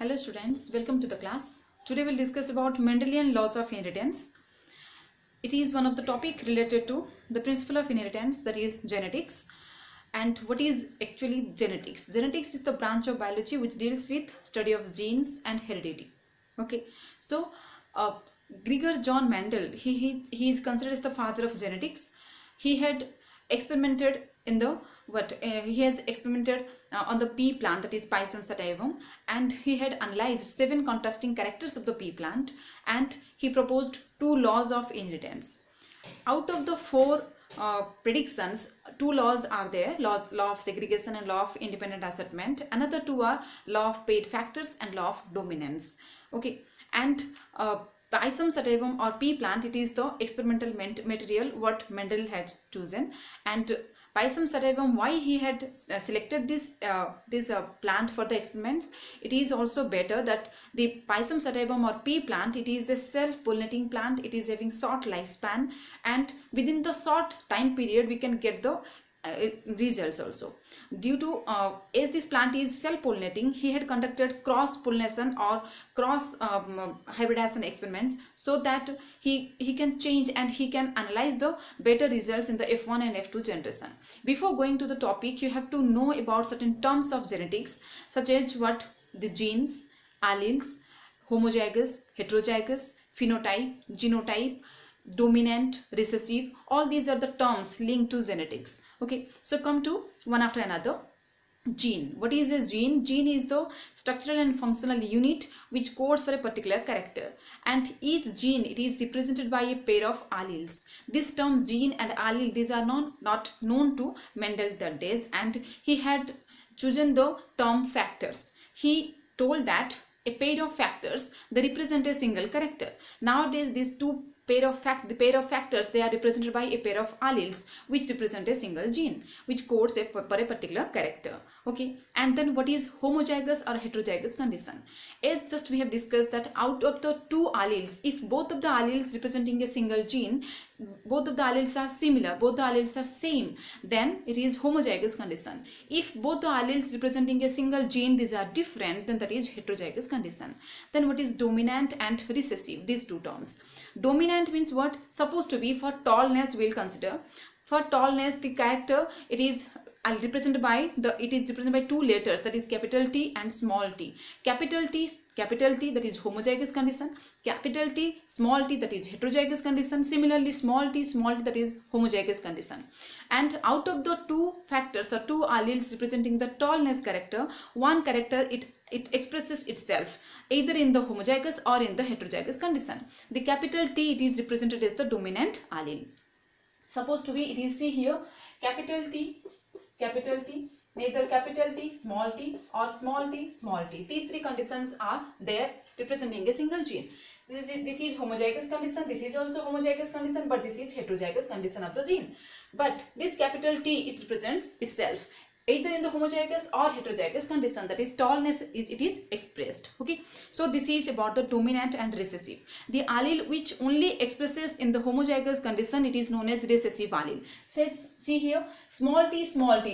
Hello students, welcome to the class. Today we'll discuss about Mendelian laws of inheritance. It is one of the topic related to the principle of inheritance, that is genetics. And what is actually genetics? Genetics is the branch of biology which deals with study of genes and heredity. Okay, so Gregor John Mendel, he is considered as the father of genetics. He had experimented in the on the pea plant, that is Pisum sativum, and he had analyzed 7 contrasting characters of the pea plant, and he proposed 2 laws of inheritance. Out of the 4 predictions, 2 laws are there: law of segregation and law of independent assortment. Another 2 are law of paid factors and law of dominance. Okay, and Pisum sativum or pea plant, it is the experimental material what Mendel had chosen. And Pisum sativum, why he had selected this plant for the experiments? It is also better that the Pisum sativum or pea plant, it is a self-pollinating plant. It is having short lifespan, and within the short time period we can get the results also. Due to as this plant is self-pollinating, he had conducted cross-pollination or cross hybridization experiments, so that he can change and he can analyze the better results in the F1 and F2 generation. Before going to the topic, you have to know about certain terms of genetics, such as what the genes, alleles, homozygous, heterozygous, phenotype, genotype, dominant, recessive. All these are the terms linked to genetics. Okay, so come to one after another. Gene. What is a gene? Gene is the structural and functional unit which codes for a particular character, and each gene, it is represented by a pair of alleles. These terms gene and allele, these are not known to Mendel that days, and he had chosen the term factors. He told that a pair of factors, they represent a single character. Nowadays these the pair of factors, they are represented by a pair of alleles which represent a single gene which codes for a particular character. Okay, and then what is homozygous or heterozygous condition? As just we have discussed that out of the 2 alleles, if both of the alleles representing a single gene, both of the alleles are similar, both the alleles are same, then it is homozygous condition. If both the alleles representing a single gene, these are different, then that is heterozygous condition. Then what is dominant and recessive? These 2 terms. Dominant means what? Supposed to be for tallness, we'll consider. For tallness, the character, it is represented by 2 letters, that is capital T and small t. Capital T, that is homozygous condition. Capital T, small t, that is heterozygous condition. Similarly, small t, that is homozygous condition. And out of the 2 factors or 2 alleles representing the tallness character, one character, it expresses itself either in the homozygous or in the heterozygous condition. The capital T, it is represented as the dominant allele. Supposed to be, it is, see here, capital T, neither capital T, or small t, small t. These 3 conditions are there representing a single gene. So this is homozygous condition, this is also homozygous condition, but this is heterozygous condition of the gene. But this capital T, it represents itself either in the homozygous or heterozygous condition, that is tallness it is expressed. Okay, so this is about the dominant and recessive. The allele which only expresses in the homozygous condition, it is known as recessive allele. So see here, small t,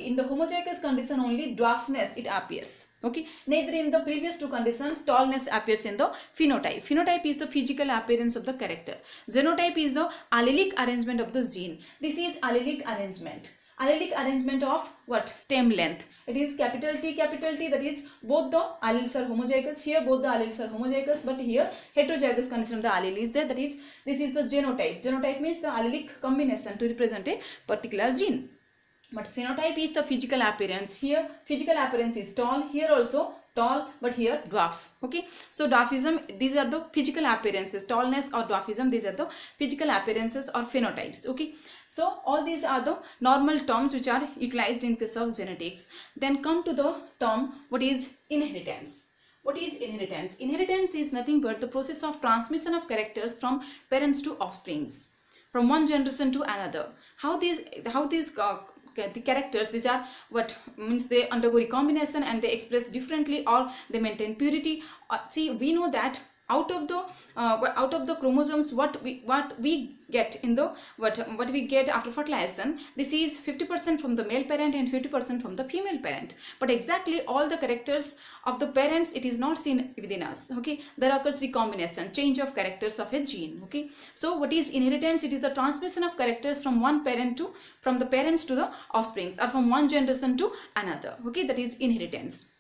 in the homozygous condition only dwarfness it appears. Okay, neither in the previous 2 conditions tallness appears in the phenotype. Phenotype is the physical appearance of the character. Genotype is the allelic arrangement of the gene. This is allelic arrangement. Allelic arrangement of what? Stem length. It is capital T, that is both the alleles are homozygous. Here both the alleles are homozygous, but here heterozygous condition of the allele is there, that is, this is the genotype. Genotype means the allelic combination to represent a particular gene. But phenotype is the physical appearance. Here physical appearance is tall, here also tall, but here dwarf. Okay, so dwarfism, these are the physical appearances. Tallness or dwarfism, these are the physical appearances or phenotypes. Okay, so all these are the normal terms which are utilized in case of genetics. Then come to the term, what is inheritance? What is inheritance? Inheritance is nothing but the process of transmission of characters from parents to offsprings, from one generation to another. How these the characters, these are what means they undergo recombination and they express differently, or they maintain purity. See, we know that out of the chromosomes what we get in the what we get after fertilization, this is 50% from the male parent and 50% from the female parent. But exactly all the characters of the parents, it is not seen within us. Okay, there occurs recombination, change of characters of a gene. Okay, so what is inheritance? It is the transmission of characters from one parent to from the parents to the offsprings, or from one generation to another. Okay, that is inheritance.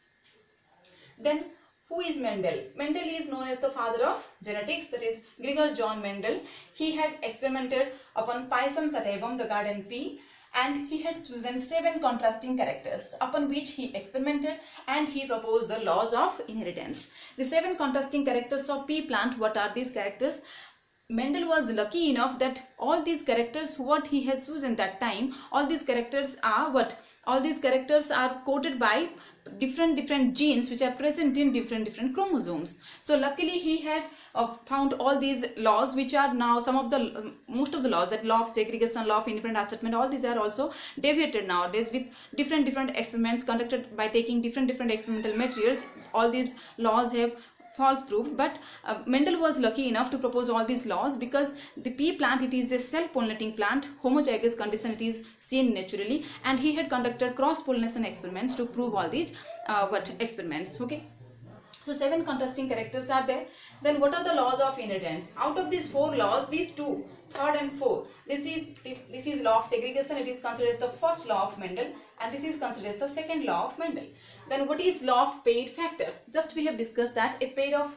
Then who is Mendel? Mendel is known as the father of genetics, that is Gregor John Mendel. He had experimented upon Pisum sativum, the garden pea, and he had chosen 7 contrasting characters upon which he experimented, and he proposed the laws of inheritance. The 7 contrasting characters of pea plant, what are these characters? Mendel was lucky enough that all these characters what he has chosen that time, all these characters are what? All these characters are coded by different genes which are present in different chromosomes. So luckily he had found all these laws, which are now some of the most of the laws, that law of segregation, law of independent assortment, all these are also deviated nowadays with different experiments conducted by taking different experimental materials. All these laws have false proved, but Mendel was lucky enough to propose all these laws, because the pea plant, it is a self-pollinating plant, homozygous condition it is seen naturally, and he had conducted cross-pollination experiments to prove all these experiments. Okay, so 7 contrasting characters are there. Then what are the laws of inheritance? Out of these 4 laws, these 2, third and 4, this is law of segregation, it is considered as the first law of Mendel, and this is considered as the second law of Mendel. Then what is law of paired factors? Just we have discussed that a pair of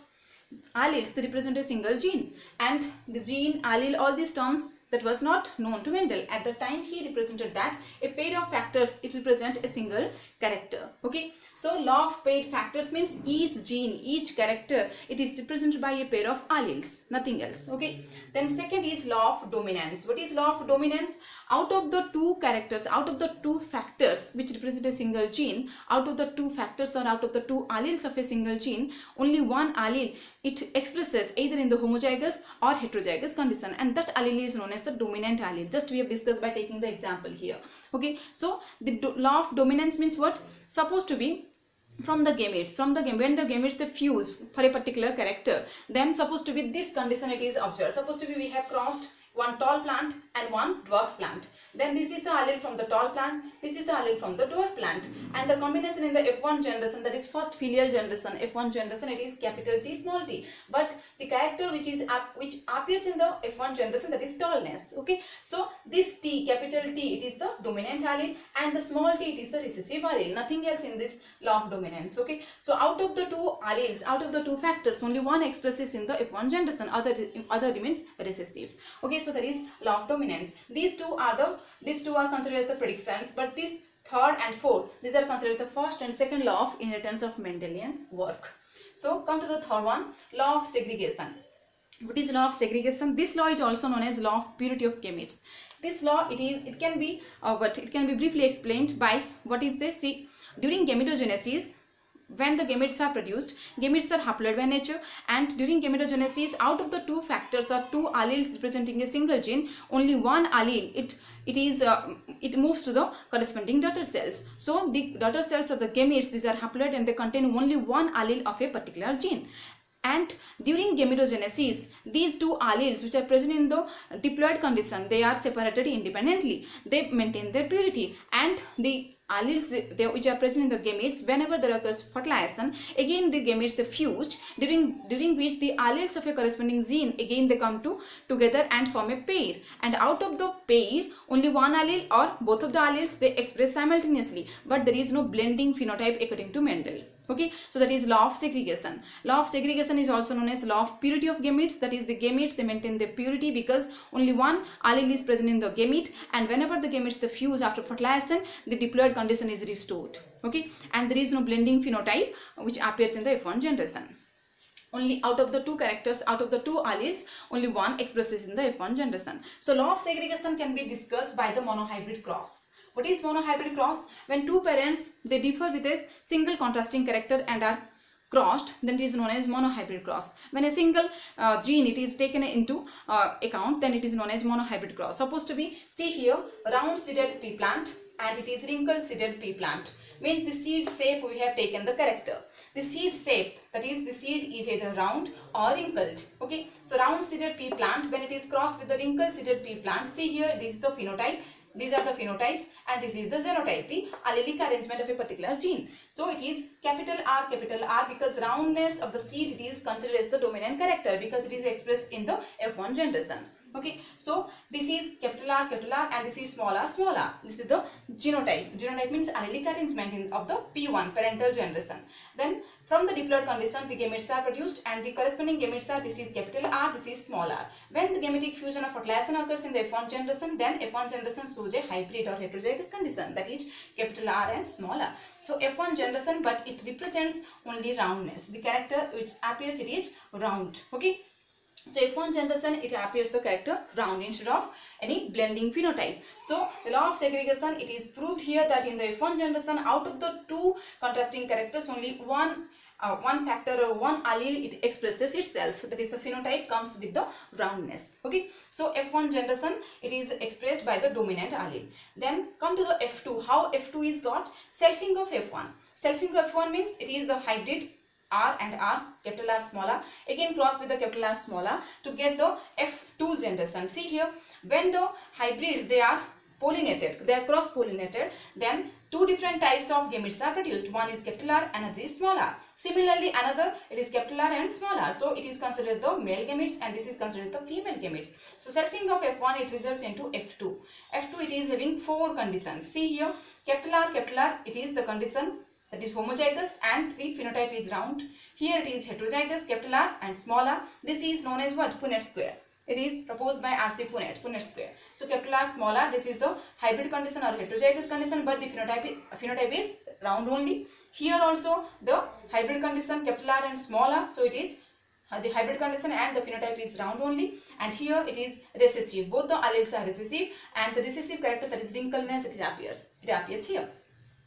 alleles, they represent a single gene, and the gene, allele, all these terms, that was not known to Mendel. At the time he represented that a pair of factors, it represent a single character. Okay, so law of paired factors means each gene, each character, it is represented by a pair of alleles, nothing else. Okay, then second is law of dominance. What is law of dominance? Out of the 2 characters, out of the 2 factors which represent a single gene, out of the 2 factors or out of the 2 alleles of a single gene, only one allele it expresses either in the homozygous or heterozygous condition, and that allele is known as the dominant allele. Just we have discussed by taking the example here. Okay, so the law of dominance means what? Supposed to be from the gametes, when the gametes they fuse for a particular character, then supposed to be this condition it is observed. Supposed to be we have crossed one tall plant and one dwarf plant. Then this is the allele from the tall plant, this is the allele from the dwarf plant, and the combination in the F1 generation, that is first filial generation, F1 generation, it is capital T small t. But the character which appears in the F1 generation, that is tallness. Okay, so this T, capital T, it is the dominant allele, and the small t, it is the recessive allele. Nothing else in this law of dominance. Okay, so out of the 2 alleles, out of the 2 factors, only one expresses in the F1 generation, other remains recessive. Okay, so that is law of dominance. These two are considered as the predictions, but this third and fourth, these are considered the first and second law of inheritance of Mendelian work. So come to the third one, law of segregation. What is law of segregation? This law is also known as law of purity of gametes. This law, it can be briefly explained by what is this. See, during gametogenesis, when the gametes are produced, gametes are haploid by nature, and during gametogenesis, out of the 2 factors or 2 alleles representing a single gene, only one allele it moves to the corresponding daughter cells. So the daughter cells of the gametes, these are haploid and they contain only one allele of a particular gene. And during gametogenesis, these 2 alleles which are present in the diploid condition, they are separated independently. They maintain their purity, and the alleles which are present in the gametes, whenever there occurs fertilization, again the gametes they fuse, during which the alleles of a corresponding gene again they come together and form a pair, and out of the pair only one allele or both of the alleles they express simultaneously, but there is no blending phenotype according to Mendel. Okay, so that is law of segregation. Law of segregation is also known as law of purity of gametes. That is, the gametes they maintain their purity because only one allele is present in the gamete, and whenever the gametes they fuse after fertilization, the diploid condition is restored. Okay, and there is no blending phenotype which appears in the F1 generation. Only out of the 2 characters, out of the 2 alleles, only one expresses in the F1 generation. So law of segregation can be discussed by the monohybrid cross. What is monohybrid cross? When 2 parents they differ with a single contrasting character and are crossed, then it is known as monohybrid cross. When a single gene it is taken into account, then it is known as monohybrid cross. Supposed to be, see here, round seeded pea plant, and it is wrinkle seeded pea plant. Means the seed shape we have taken the character. The seed shape, that is the seed is either round or wrinkled. Okay, so round seeded pea plant, when it is crossed with the wrinkle seeded pea plant, see here, this is the phenotype. These are the phenotypes and this is the genotype, the allelic arrangement of a particular gene. So it is capital R because roundness of the seed, it is considered as the dominant character because it is expressed in the F1 generation. Okay, so this is capital R and this is small r. This is the genotype. Genotype means allelic arrangement of the P1 parental generation. Then from the diploid condition, the gametes are produced and the corresponding gametes are, this is capital R, this is small r. When the gametic fusion of fertilization occurs in the F1 generation, then F1 generation shows a hybrid or heterozygous condition, that is capital R and small r. So F1 generation, but it represents only roundness. The character which appears, it is round. Okay. So F1 generation, it appears the character round instead of any blending phenotype. So the law of segregation, it is proved here that in the F1 generation, out of the two contrasting characters, only one factor or one allele it expresses itself, that is the phenotype comes with the roundness. Okay, so F1 generation, it is expressed by the dominant allele. Then come to the F2. How F2 is got? Selfing of F1. Selfing of F1 means it is the hybrid R and R, capital R small r, again crossed with the capital R small r to get the F2 generation. See here, when the hybrids, they are pollinated, they are cross pollinated, then two different types of gametes are produced. One is capital R, another is small r. Similarly, another, it is capital R and small r. So it is considered the male gametes and this is considered the female gametes. So selfing of F1, it results into F2. F2, it is having four conditions. See here, capital R, it is the condition that is homozygous and the phenotype is round. Here it is heterozygous, capital R and small r. This is known as what? Punnett square. It is proposed by R.C. Punnett square. So capital R, small r, this is the hybrid condition or heterozygous condition, but the phenotype is round only. Here also the hybrid condition, capital R and small r, so it is the hybrid condition and the phenotype is round only, and here it is recessive. Both the alleles are recessive and the recessive character, that is wrinkleness, it appears here.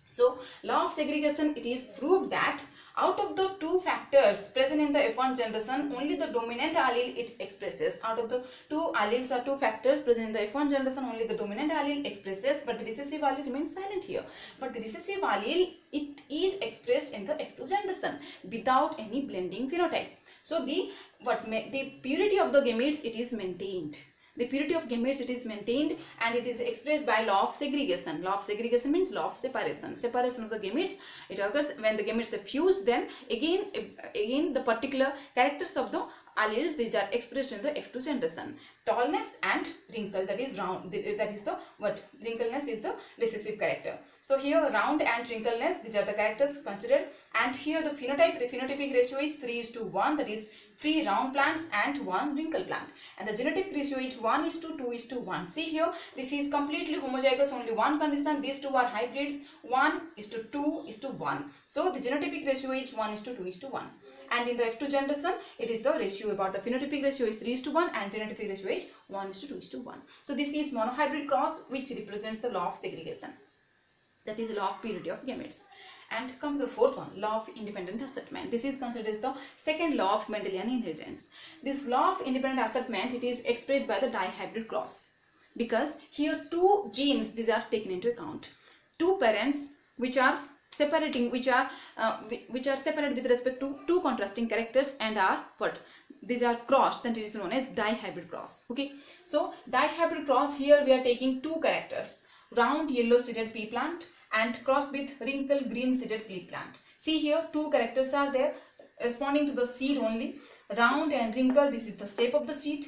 So law of segregation, it is proved that out of the two factors present in the F1 generation, only the dominant allele it expresses. Out of the two alleles or two factors present in the F1 generation, only the dominant allele expresses, but the recessive allele remains silent here. But the recessive allele, it is expressed in the F2 generation without any blending phenotype. So the purity of the gametes, it is maintained. The purity of gametes, it is maintained and it is expressed by law of segregation. Law of segregation means law of separation. Separation of the gametes, it occurs when the gametes they fuse, then again the particular characters of the alleles, these are expressed in the F2 generation. Tallness and wrinkle, that is round, that is the what? Wrinkleness is the recessive character. So here round and wrinkleness, these are the characters considered, and here the phenotypic ratio is 3:1, that is 3 round plants and 1 wrinkle plant, and the genotypic ratio is 1:2:1. See here, this is completely homozygous, only one condition, these two are hybrids, 1:2:1. So the genotypic ratio is 1:2:1, and in the F2 generation, it is the ratio about the phenotypic ratio is 3:1 and genotypic ratio is 1:2:1. So this is monohybrid cross, which represents the law of segregation, that is law of purity of gametes. And come to the fourth one, law of independent assortment. This is considered as the second law of Mendelian inheritance. This law of independent assortment, it is expressed by the dihybrid cross, because here two genes, these are taken into account. Two parents which are separating, which are separated with respect to two contrasting characters and are what? These are crossed, then it is known as dihybrid cross. Okay, so dihybrid cross, here we are taking two characters, round yellow seeded pea plant and crossed with wrinkle green seeded pea plant. See here, two characters are there responding to the seed only. Round and wrinkle, this is the shape of the seed.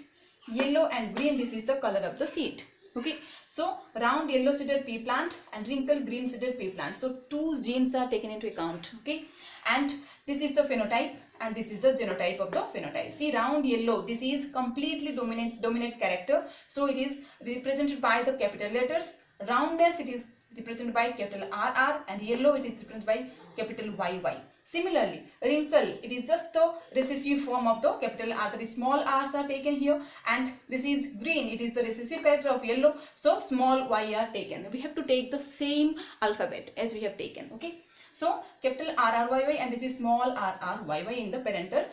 Yellow and green, this is the color of the seed. Okay, so round yellow seeded pea plant and wrinkle green seeded pea plant. So two genes are taken into account. Okay, and this is the phenotype and this is the genotype of the phenotype. See, round yellow, this is completely dominant character. So it is represented by the capital letters. Roundness, it is represented by capital RR, and yellow, it is represented by capital YY. Similarly, wrinkle, it is just the recessive form of the capital R, that is small r's are taken here, and this is green, it is the recessive character of yellow, so small y are taken. We have to take the same alphabet as we have taken. Okay, so capital RRYY, and this is small RRYY in the parental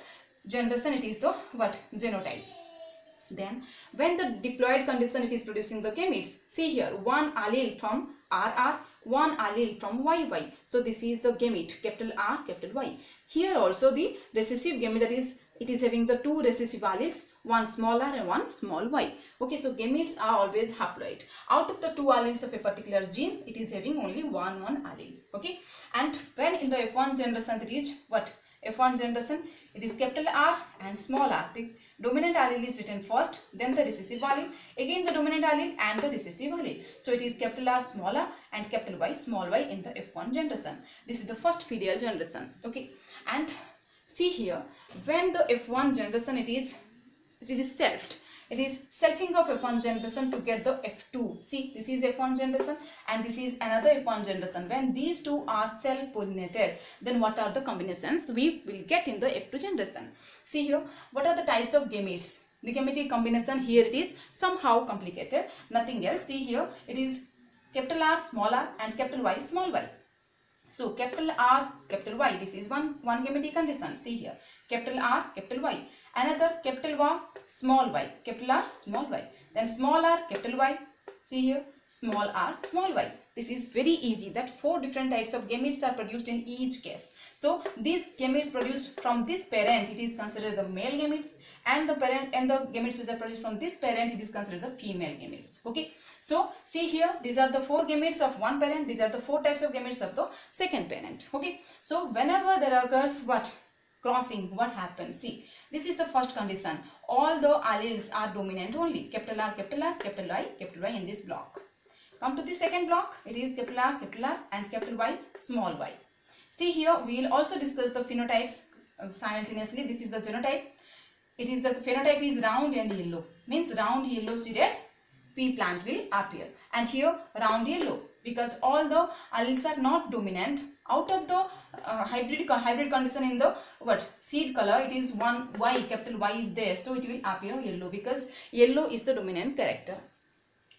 generation, it is the what? Genotype. Then when the diploid condition, it is producing the gametes. See here, one allele from RR, one allele from YY. So this is the gamete, capital R, capital Y. Here also the recessive gamete, that is, it is having the two recessive alleles, one small r and one small y. Okay, so gametes are always haploid. Out of the two alleles of a particular gene, it is having only one allele. Okay, and when in the F1 generation, it is what? F1 generation, it is capital R and small r. The dominant allele is written first, then the recessive allele, again the dominant allele and the recessive allele. So it is capital R small r and capital Y small y in the F1 generation. This is the first filial generation. Okay, and see here, when the F1 generation, it is selfed. It is selfing of F1 generation to get the F2. See, this is F1 generation and this is another F1 generation. When these two are self-pollinated, then what are the combinations we will get in the F2 generation? See here, what are the types of gametes? The gametic combination here, it is somehow complicated, nothing else. See here, it is capital R small r and capital Y small y. So capital R, capital Y, this is one gametic condition. See here, capital R, capital Y. Another capital Y, small y, capital R, small y. Then small r, capital Y. See here, small r, small y. This is very easy that 4 different types of gametes are produced in each case. So these gametes produced from this parent, it is considered the male gametes, and the parent and the gametes which are produced from this parent, it is considered the female gametes. Okay. So see here, these are the 4 gametes of one parent, these are the 4 types of gametes of the second parent. Okay. So whenever there occurs what? Crossing, what happens? See, this is the first condition. All the alleles are dominant only. Capital R, capital R, capital Y in this block. Come to the second block, it is capital R and capital Y, small y. See here, we will also discuss the phenotypes simultaneously. This is the genotype. It is the phenotype is round and yellow. Means round yellow seeded pea plant will appear. And here round yellow, because all the alleles are not dominant. Out of the hybrid condition in the seed color, it is one Y, capital Y is there. So it will appear yellow because yellow is the dominant character.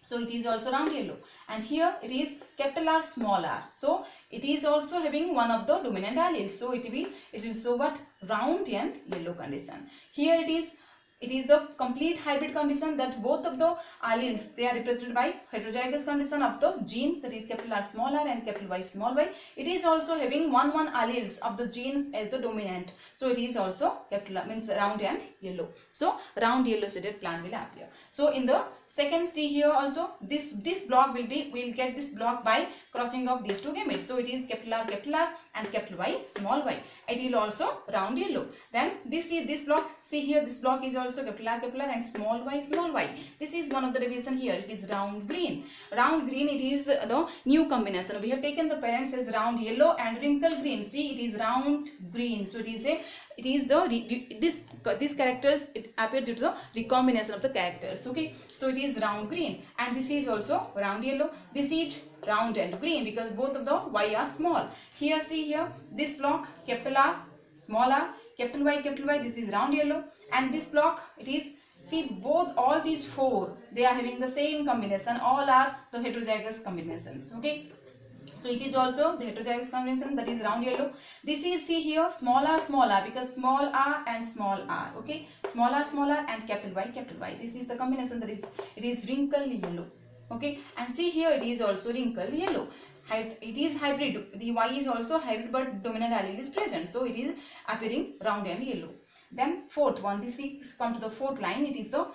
So it is also round yellow, and here it is capital R small r. So it is also having one of the dominant alleles. So it will show what? Round and yellow condition. Here it is the complete hybrid condition, that both of the alleles, they are represented by heterozygous condition of the genes, that is capital R small r and capital Y small y. It is also having one alleles of the genes as the dominant. So it is also capital R, means round and yellow. So round yellow seeded plant will appear. So in the second, see here also, this block will get this block by crossing of these two gametes. So it is capital R and capital Y small y. It will also round yellow. Then this block, see here, this block is also capital R and small y. This is one of the division here. It is round green. Round green, it is the new combination. We have taken the parents as round yellow and wrinkle green. See, it is round green. So these characters, it appear due to the recombination of the characters. Okay, so it is round green, and this is also round yellow. This is round and green because both of the Y are small. Here, see here, this block capital R small r, capital Y, this is round yellow, and this block, it is, see, all these 4, they are having the same combination. All are the heterozygous combinations. Okay, so it is also the heterozygous combination, that is round yellow. This is, see here, small r, because small r and small r. Okay, small r and capital Y. This is the combination, that is, it is wrinkle yellow. Okay, and see here, it is also wrinkle yellow. It is hybrid. The Y is also hybrid, but dominant allele is present. So it is appearing round and yellow. Then fourth one, this is come to the fourth line. It is the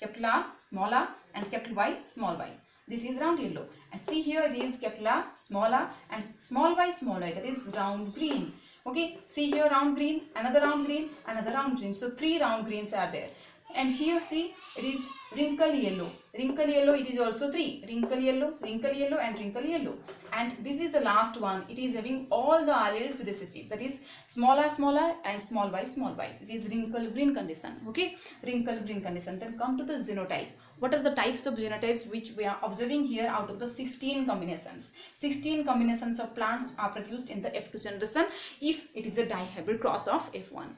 capital R small r and capital Y small y. This is round yellow, and see here, it is capital R small r and small y, that is round green. Okay, see here, round green, another round green, another round green. So 3 round greens are there. And here, see, it is wrinkle yellow. It is also 3. Wrinkle yellow, and wrinkle yellow. And this is the last one. It is having all the alleles recessive. That is small r and small y. It is wrinkle green condition. Okay, wrinkle green condition. Then come to the genotype. What are the types of genotypes which we are observing here out of the 16 combinations? 16 combinations of plants are produced in the F2 generation if it is a dihybrid cross of F1.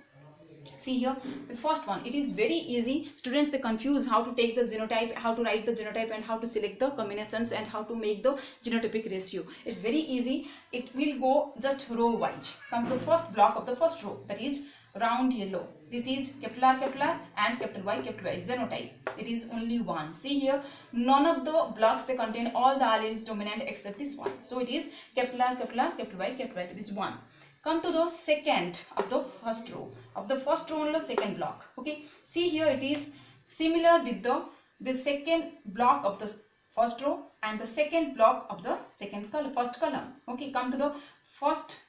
See here, the first one, it is very easy. Students, they confuse how to take the genotype, how to write the genotype, and how to select the combinations, and how to make the genotypic ratio. It's very easy. It will go just row wise. Come to the first block of the first row, that is round yellow. This is capital R and capital Y genotype. It is only one. See here, none of the blocks they contain all the alleles dominant except this one. So it is capital R, capital Y. It is one. Come to the second of the first row. Of the first row only second block. Okay. See here, it is similar with the second block of the first row and the second block of the first column. Okay. Come to the first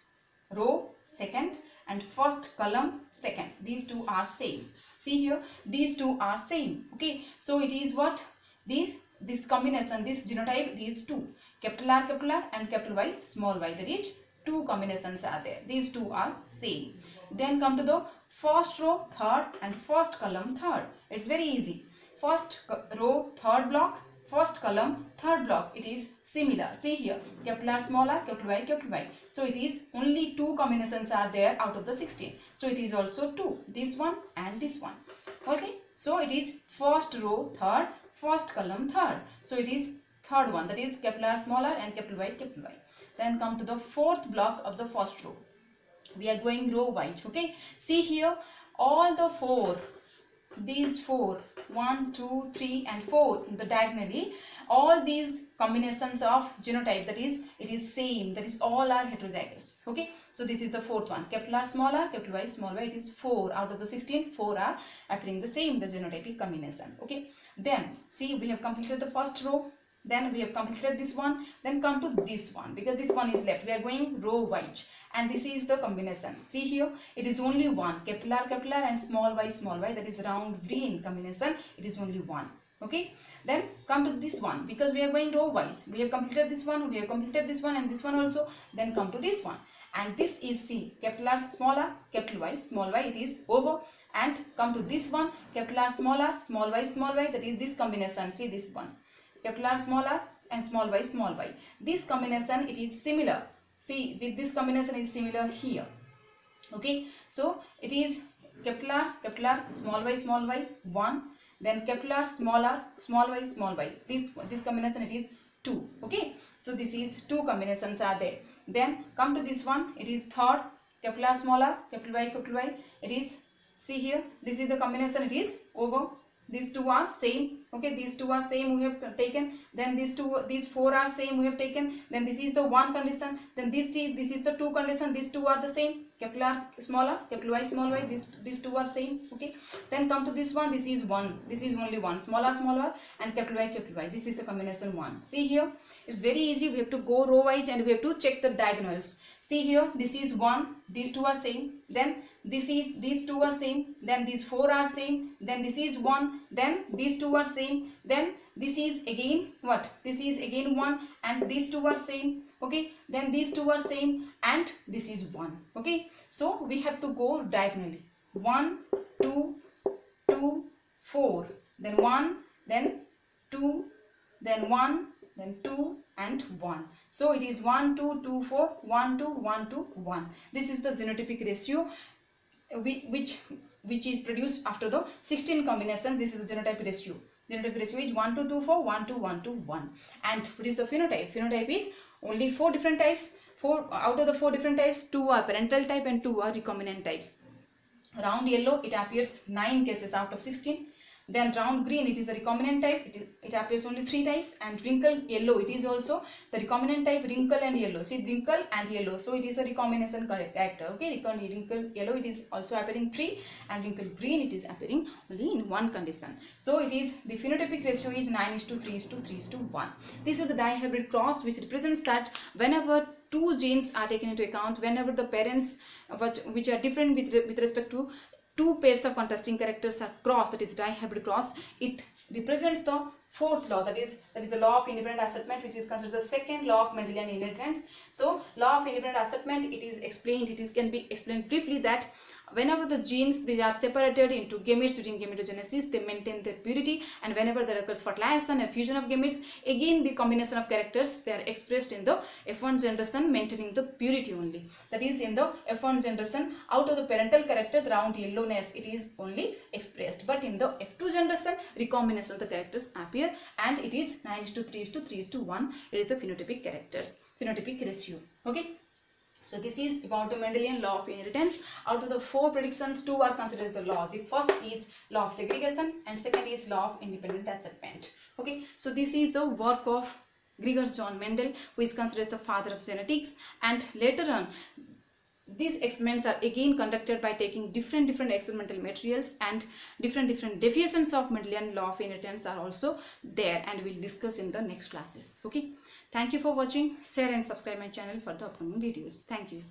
row second and first column second. These two are same. See here, these two are same. Okay. So it is what? This combination, this genotype, it is 2. Capital R and capital Y small y. That is 2 combinations are there. These two are same. Then come to the first row third and first column third. It's very easy. First row third block, first column third block. It is similar. See here, capital R small r, capital Y. So it is only 2 combinations are there out of the 16. So it is also 2. This one and this one. Okay. So it is first row third, first column third. So it is third one. That is capital R small r and capital Y. Then come to the fourth block of the first row. We are going row wise. Okay. See here, all the 4. These 4, 1, 2, 3 and 4 in the diagonally, all these combinations of genotype, that is, it is same, that is all are heterozygous. Okay. So this is the fourth one, capital R small r, capital Y small y. It is 4 out of the 16, 4 are appearing the same, the genotypic combination. Okay. Then see, we have completed the first row. Then we have completed this one. Then come to this one, because this one is left. We are going row wise, and this is the combination. See here, it is only one, capital R and small y. That is round green combination. It is only one. Okay. Then come to this one, because we are going row wise. We have completed this one, and this one also. Then come to this one, and this is C, capital R, capital Y. It is over. And come to this one, capital R, small y. That is this combination. See this one, capital R and small y. This combination, it is similar. See, with this combination is similar here. Okay. So it is capital R, small y, 1. Then capital R, small y. This combination, it is 2. Okay. So this is 2 combinations are there. Then come to this one. It is third, capital R, small r, capital Y. It is, see here, this is the combination. It is over. These two are same. Okay, these two are same, we have taken. Then these 4 are same, we have taken. Then this is the 1 condition. Then this is the 2 condition. These two are the same. Capital R smaller, capital Y small y. These two are same. Okay. Then come to this one. This is 1. This is only 1. Smaller, and capital Y. This is the combination 1. See here, it's very easy. We have to go row wise and we have to check the diagonals. See here, this is 1. These two are same. Then these two are same. Then these 4 are same. Then this is 1. Then these two are same. Then this is again what? This is again 1, and these two are same. Okay. Then these two are same, and this is 1. Okay. So we have to go diagonally. 1, 2, 2, 4. Then 1. Then 2. Then 1. Then 2 and 1. So it is 1, 2, 2, 4, 1, 2, 1, 2, 1. This is the genotypic ratio which is produced after the 16 combination. This is the genotype ratio. Genotype ratio is 1, 2, 2, 4, 1, 2, 1, 2, 1. And what is the phenotype? Phenotype is only 4 different types. 4 out of the 4 different types, 2 are parental type and 2 are recombinant types. Round yellow, it appears 9 cases out of 16. Then round green, it is the recombinant type. It appears only 3 types. And wrinkled yellow, it is also the recombinant type, wrinkle and yellow. See, wrinkle and yellow. So it is a recombination character. Okay, wrinkle yellow, it is also appearing 3, and wrinkle green, it is appearing only in 1 condition. So it is, the phenotypic ratio is 9:3:3:1. This is the dihybrid cross, which represents that whenever 2 genes are taken into account, whenever the parents which are different with respect to 2 pairs of contrasting characters are crossed, that is dihybrid cross, it represents the 4th law, that is the law of independent assortment, which is considered the 2nd law of Mendelian inheritance. So law of independent assortment, it is explained, can be explained briefly that whenever the genes, they are separated into gametes during gametogenesis, they maintain their purity, and whenever there occurs fertilization and fusion of gametes, again the combination of characters, they are expressed in the F1 generation, maintaining the purity only. That is, in the F1 generation, out of the parental character, the round yellowness, it is only expressed, but in the F2 generation, recombination of the characters appear, and it is 9:3:3:1. It is the phenotypic characters, phenotypic ratio. Okay. So this is about the Mendelian law of inheritance. Out of the 4 predictions, 2 are considered as the law. The first is law of segregation and second is law of independent assignment. Okay, so this is the work of Gregor John Mendel, who is considered as the father of genetics, and later on these experiments are again conducted by taking different experimental materials, and different deviations of Mendelian law of inheritance are also there, and we'll discuss in the next classes. Okay, thank you for watching. Share and subscribe my channel for the upcoming videos. Thank you.